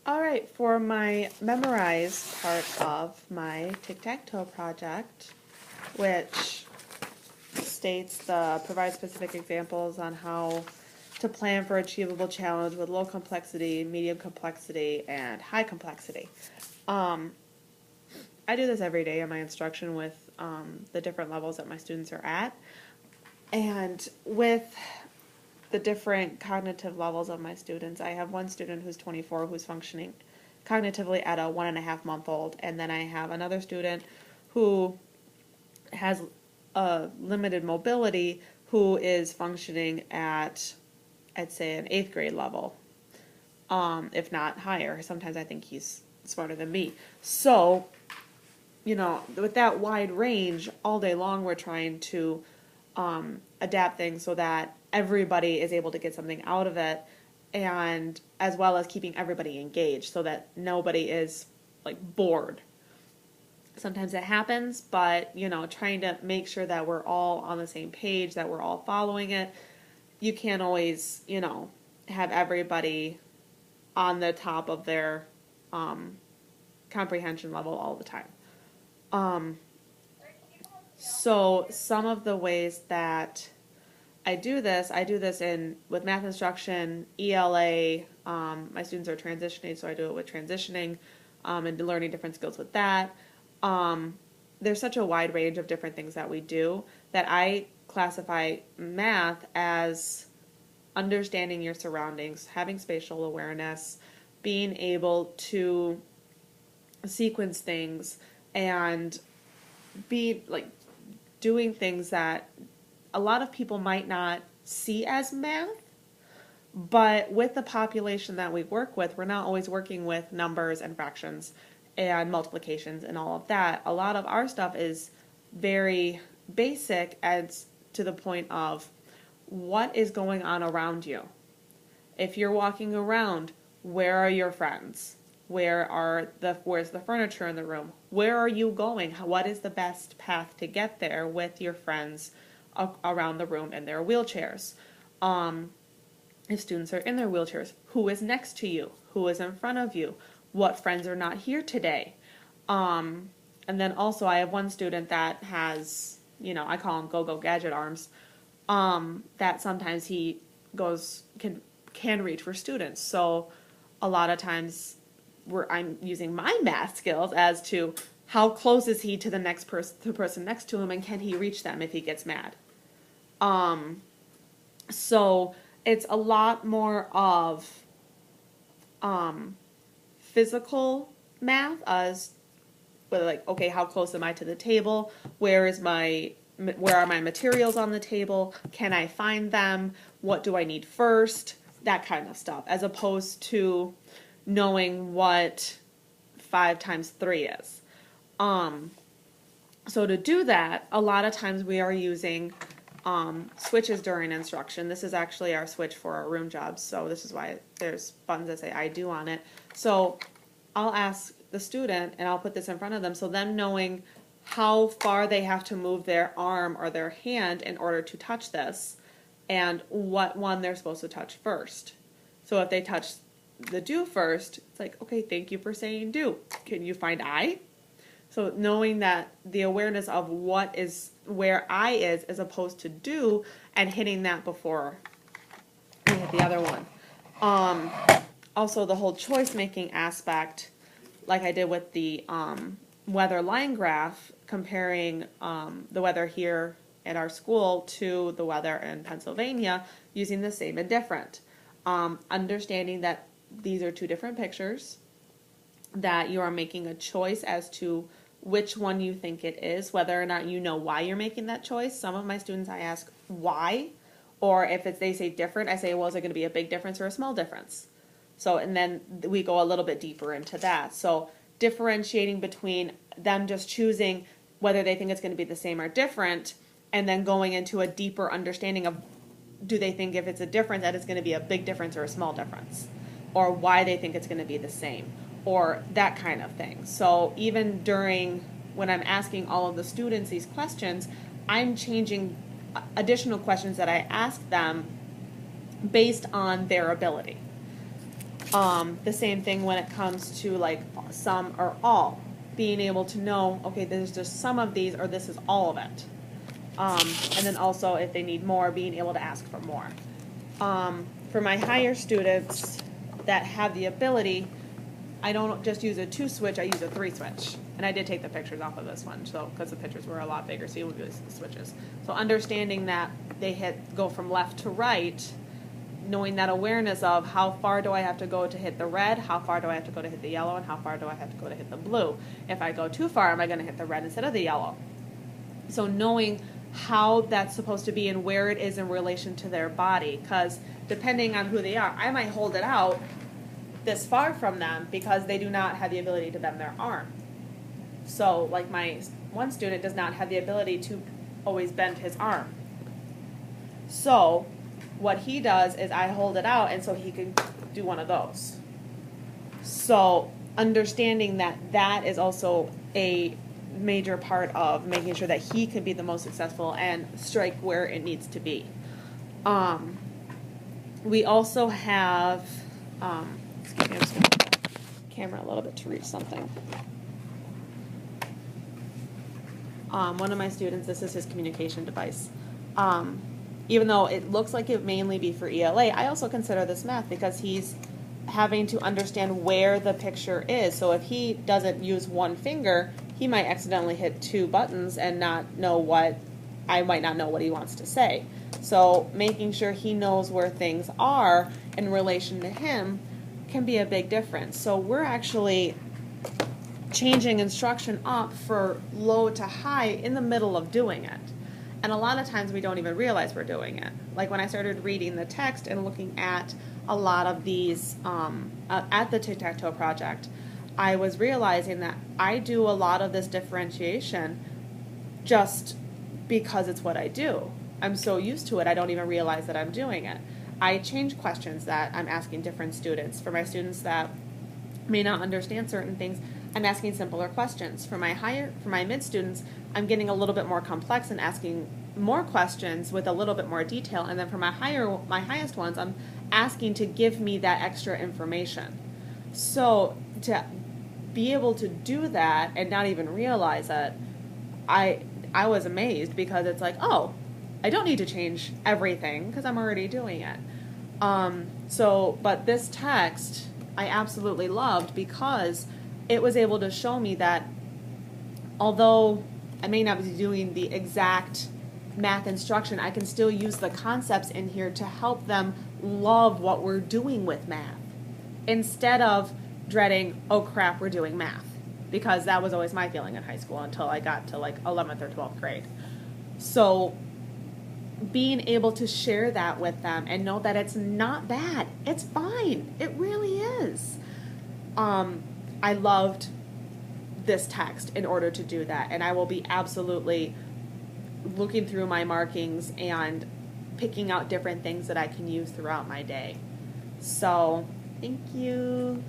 All right, for my memorize part of my Tic Tac Toe project, which provides specific examples on how to plan for achievable challenge with low complexity, medium complexity, and high complexity. Um, I do this every day in my instruction with the different levels that my students are at. And with the different cognitive levels of my students, I have one student who's 24 who's functioning cognitively at a 1.5-month old, and then I have another student who has a limited mobility who is functioning at, I'd say, an 8th grade level, if not higher. Sometimes I think he's smarter than me. So, with that wide range, all day long we're trying to adapt things so that everybody is able to get something out of it, and as well as keeping everybody engaged so that nobody is like bored. Sometimes it happens, but trying to make sure that we're all on the same page, that we're all following it. You can't always, have everybody on the top of their comprehension level all the time. So some of the ways that I do this with math instruction, ELA. My students are transitioning, so I do it with transitioning and learning different skills with that. There's such a wide range of different things that we do that I classify math as understanding your surroundings, having spatial awareness, being able to sequence things, and be like doing things that a lot of people might not see as math, but with the population that we work with, we're not always working with numbers and fractions and multiplications and all of that. A lot of our stuff is very basic, as to the point of what is going on around you. If you're walking around, where are your friends? Where's the furniture in the room? Where are you going? What is the best path to get there with your friends around the room in their wheelchairs? If students are in their wheelchairs, who is next to you? Who is in front of you? What friends are not here today? And then also I have one student that has, I call him go-go gadget arms, that sometimes he can reach for students. So a lot of times I'm using my math skills as to how close is he to the person next to him, and can he reach them if he gets mad. So it's a lot more of physical math, as whether okay, how close am I to the table? Where are my materials on the table? Can I find them? What do I need first? That kind of stuff, as opposed to knowing what 5 times 3 is. So to do that, a lot of times we are using switches during instruction. This is actually our switch for our room jobs, so this is why there's buttons that say I do on it. So I'll ask the student, and I'll put this in front of them, so them knowing how far they have to move their arm or their hand in order to touch this, and what one they're supposed to touch first. So if they touch the do first, it's like, okay, thank you for saying do. Can you find I? So knowing that the awareness of where I is as opposed to do, and hitting that before we hit the other one. Also the whole choice making aspect, like I did with the weather line graph, comparing the weather here at our school to the weather in Pennsylvania, using the same and different. Understanding that these are two different pictures, that you are making a choice as to which one you think it is, whether or not you know why you're making that choice. Some of my students, I ask why, or if they say different, I say, well, is it going to be a big difference or a small difference? So, and then we go a little bit deeper into that. So differentiating between them just choosing whether they think it's going to be the same or different, and then going into a deeper understanding of, do they think if it's a difference that it's going to be a big difference or a small difference, or why they think it's going to be the same, or that kind of thing. So even when I'm asking all of the students these questions, I'm changing additional questions that I ask them based on their ability. The same thing when it comes to like some or all. Being able to know, okay, there's just some of these or this is all of it. And then also if they need more, being able to ask for more. For my higher students that have the ability, I don't just use a 2 switch, I use a 3 switch. And I did take the pictures off of this one, so because the pictures were a lot bigger, so you would use the switches. So understanding that they go from left to right, knowing that awareness of how far do I have to go to hit the red, how far do I have to go to hit the yellow, and how far do I have to go to hit the blue. If I go too far, am I going to hit the red instead of the yellow? So knowing how that's supposed to be and where it is in relation to their body, because depending on who they are, I might hold it out this far from them because they do not have the ability to bend their arm. So like my one student does not have the ability to always bend his arm. So what he does is I hold it out and so he can do one of those. So understanding that that is also a major part of making sure that he can be the most successful and strike where it needs to be. We also have, excuse me, I'm just going to move the camera a little bit to reach something. One of my students, this is his communication device. Even though it looks like it mainly be for ELA, I also consider this math because he's having to understand where the picture is. So if he doesn't use one finger, he might accidentally hit 2 buttons and not know I might not know what he wants to say. So making sure he knows where things are in relation to him can be a big difference. So we're actually changing instruction up for low to high in the middle of doing it. And a lot of times we don't even realize we're doing it. Like when I started reading the text and looking at a lot of these at the Tic Tac Toe project, I was realizing that I do a lot of this differentiation just because it's what I do. I'm so used to it, I don't even realize that I'm doing it. I change questions that I'm asking different students. For my students that may not understand certain things, I'm asking simpler questions. For my mid students, I'm getting a little bit more complex and asking more questions with a little bit more detail. And then for my highest ones, I'm asking to give me that extra information. So to be able to do that and not even realize it, I was amazed because it's like, oh, I don't need to change everything because I'm already doing it. But this text I absolutely loved because it was able to show me that although I may not be doing the exact math instruction, I can still use the concepts in here to help them love what we're doing with math instead of dreading, oh crap, we're doing math, because that was always my feeling in high school until I got to like 11th or 12th grade. So being able to share that with them and know that it's not bad, it's fine, it really is. I loved this text in order to do that, and I will be absolutely looking through my markings and picking out different things that I can use throughout my day. So, thank you.